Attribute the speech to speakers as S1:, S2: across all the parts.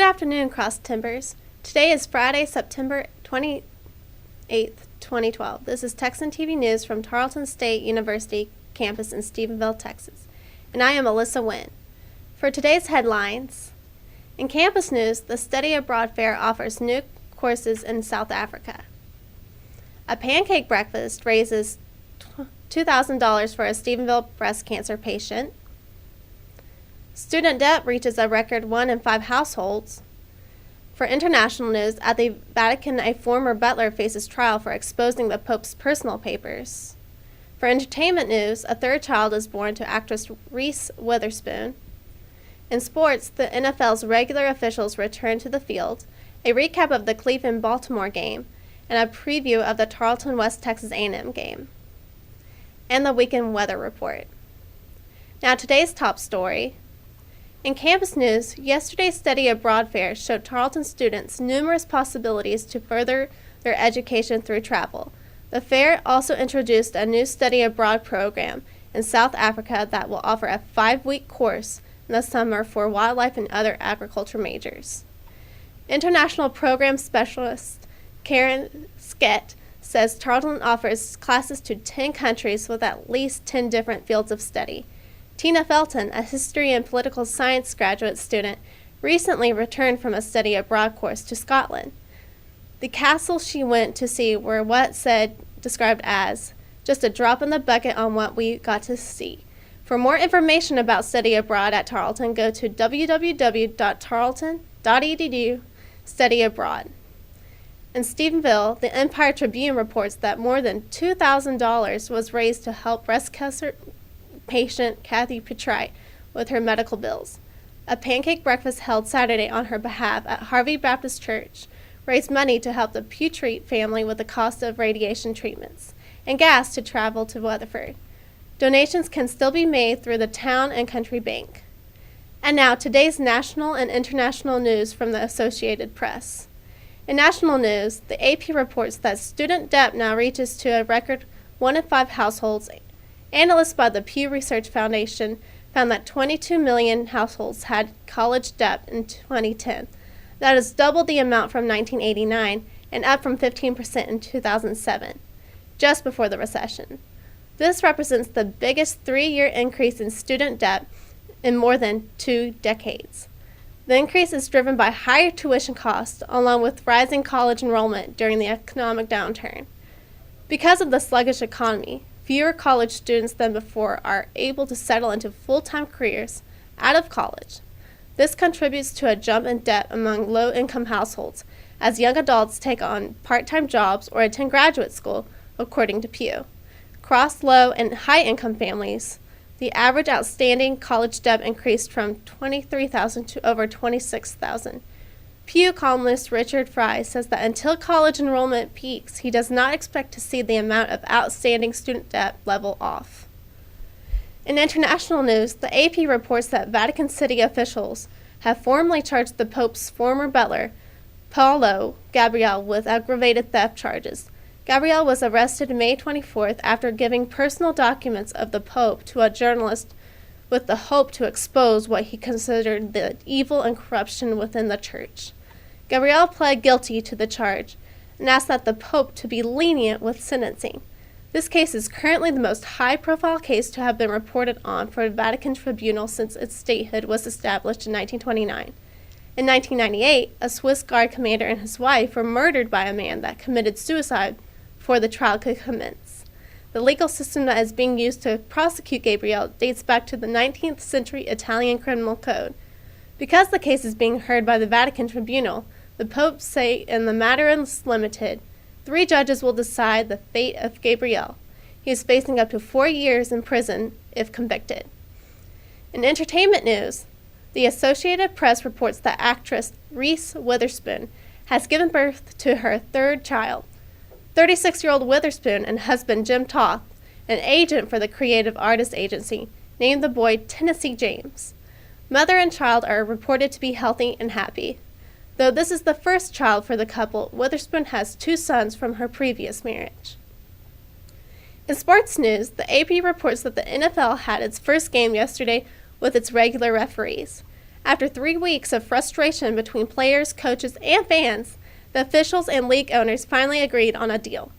S1: afternoon, Cross Timbers. Today is Friday, September 28th, 2012. This is Texan TV News from Tarleton State University campus in Stephenville, Texas. And I am Alyssa Wynn. For today's headlines, in campus news, the Study Abroad Fair offers new courses in South Africa. A pancake breakfast raises $2,000 for a Stephenville breast cancer patient. Student debt reaches a record 1 in 5 households. For international news, at the Vatican, a former butler faces trial for exposing the Pope's personal papers. For entertainment news, a third child is born to actress Reese Witherspoon. In sports, the NFL's regular officials return to the field, a recap of the Cleveland-Baltimore game, and a preview of the Tarleton-West Texas A&M game. And the weekend weather report. Now today's top story. In campus news, yesterday's Study Abroad Fair showed Tarleton students numerous possibilities to further their education through travel. The fair also introduced a new study abroad program in South Africa that will offer a 5-week course in the summer for wildlife and other agriculture majors. International Program Specialist Karen Skett says Tarleton offers classes to 10 countries with at least 10 different fields of study. Tina Felton, a history and political science graduate student, recently returned from a study abroad course to Scotland. The castles she went to see were what Skett described as just a drop in the bucket on what we got to see. For more information about study abroad at Tarleton, go to www.tarleton.edu/studyabroad. In Stephenville, the Empire Tribune reports that more than $2,000 was raised to help breast cancer patient Kathy Petrite with her medical bills. A pancake breakfast held Saturday on her behalf at Harvey Baptist Church raised money to help the Petrite family with the cost of radiation treatments and gas to travel to Weatherford. Donations can still be made through the Town and Country Bank. And now today's national and international news from the Associated Press. In national news, the AP reports that student debt now reaches to a record 1 in 5 households. Analysts by the Pew Research Foundation found that 22 million households had college debt in 2010. That is double the amount from 1989 and up from 15% in 2007, just before the recession. This represents the biggest 3-year increase in student debt in more than 2 decades. The increase is driven by higher tuition costs along with rising college enrollment during the economic downturn. Because of the sluggish economy, fewer college students than before are able to settle into full-time careers out of college. This contributes to a jump in debt among low-income households as young adults take on part-time jobs or attend graduate school, according to Pew. Across low and high-income families, the average outstanding college debt increased from $23,000 to over $26,000. Pew columnist Richard Fry says that until college enrollment peaks, he does not expect to see the amount of outstanding student debt level off. In international news, the AP reports that Vatican City officials have formally charged the Pope's former butler, Paolo Gabriele, with aggravated theft charges. Gabriele was arrested May 24th after giving personal documents of the Pope to a journalist with the hope to expose what he considered the evil and corruption within the church. Gabriele pled guilty to the charge and asked that the Pope to be lenient with sentencing. This case is currently the most high-profile case to have been reported on for the Vatican Tribunal since its statehood was established in 1929. In 1998, a Swiss Guard commander and his wife were murdered by a man that committed suicide before the trial could commence. The legal system that is being used to prosecute Gabriele dates back to the 19th century Italian criminal code. Because the case is being heard by the Vatican Tribunal, the Pope say in the matter is limited. 3 judges will decide the fate of Gabriele. He is facing up to 4 years in prison if convicted. In entertainment news, the Associated Press reports that actress Reese Witherspoon has given birth to her 3rd child. 36-year-old Witherspoon and husband Jim Toth, an agent for the Creative Artists Agency, named the boy Tennessee James. Mother and child are reported to be healthy and happy. Though this is the first child for the couple, Witherspoon has 2 sons from her previous marriage. In sports news, the AP reports that the NFL had its first game yesterday with its regular referees. After 3 weeks of frustration between players, coaches, and fans, the officials and league owners finally agreed on a deal.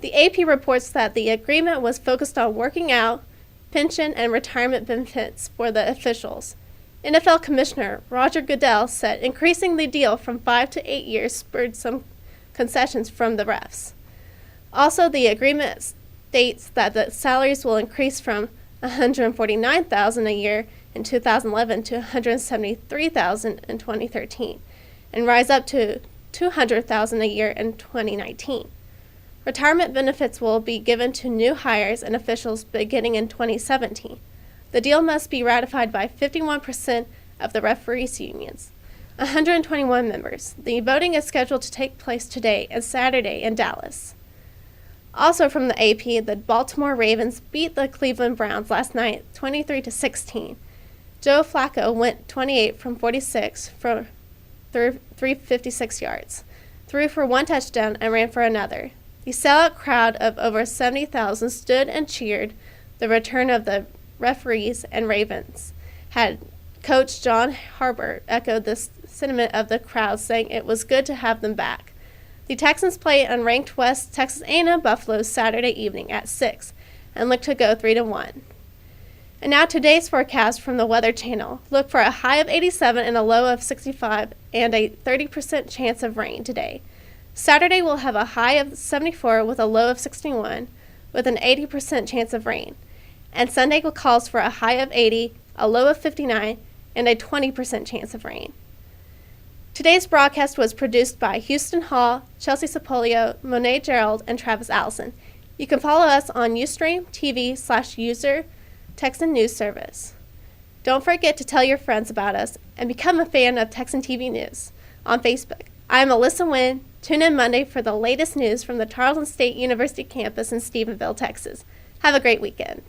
S1: The AP reports that the agreement was focused on working out, pension, and retirement benefits for the officials. NFL Commissioner Roger Goodell said increasing the deal from 5 to 8 years spurred some concessions from the refs. Also, the agreement states that the salaries will increase from $149,000 a year in 2011 to $173,000 in 2013, and rise up to $200,000 a year in 2019. Retirement benefits will be given to new hires and officials beginning in 2017. The deal must be ratified by 51% of the referees' unions, 121 members. The voting is scheduled to take place today and Saturday in Dallas. Also from the AP, the Baltimore Ravens beat the Cleveland Browns last night 23-16. Joe Flacco went 28 from 46 for 356 yards, threw for 1 touchdown, and ran for another. The sellout crowd of over 70,000 stood and cheered the return of the referees, and Ravens had coach John Harbaugh echoed the sentiment of the crowd, saying it was good to have them back. The Texans play unranked West Texas A&M Buffalo Saturday evening at 6 and look to go 3-1. And now today's forecast from the Weather Channel. Look for a high of 87 and a low of 65 and a 30% chance of rain today. Saturday will have a high of 74 with a low of 61 with an 80% chance of rain. And Sunday calls for a high of 80, a low of 59, and a 20% chance of rain. Today's broadcast was produced by Houston Hall, Chelsea Sapolio, Monet Gerald, and Travis Allison. You can follow us on Ustream TV/user Texan News Service. Don't forget to tell your friends about us and become a fan of Texan TV News on Facebook. I'm Alyssa Wynn. Tune in Monday for the latest news from the Tarleton State University campus in Stephenville, Texas. Have a great weekend.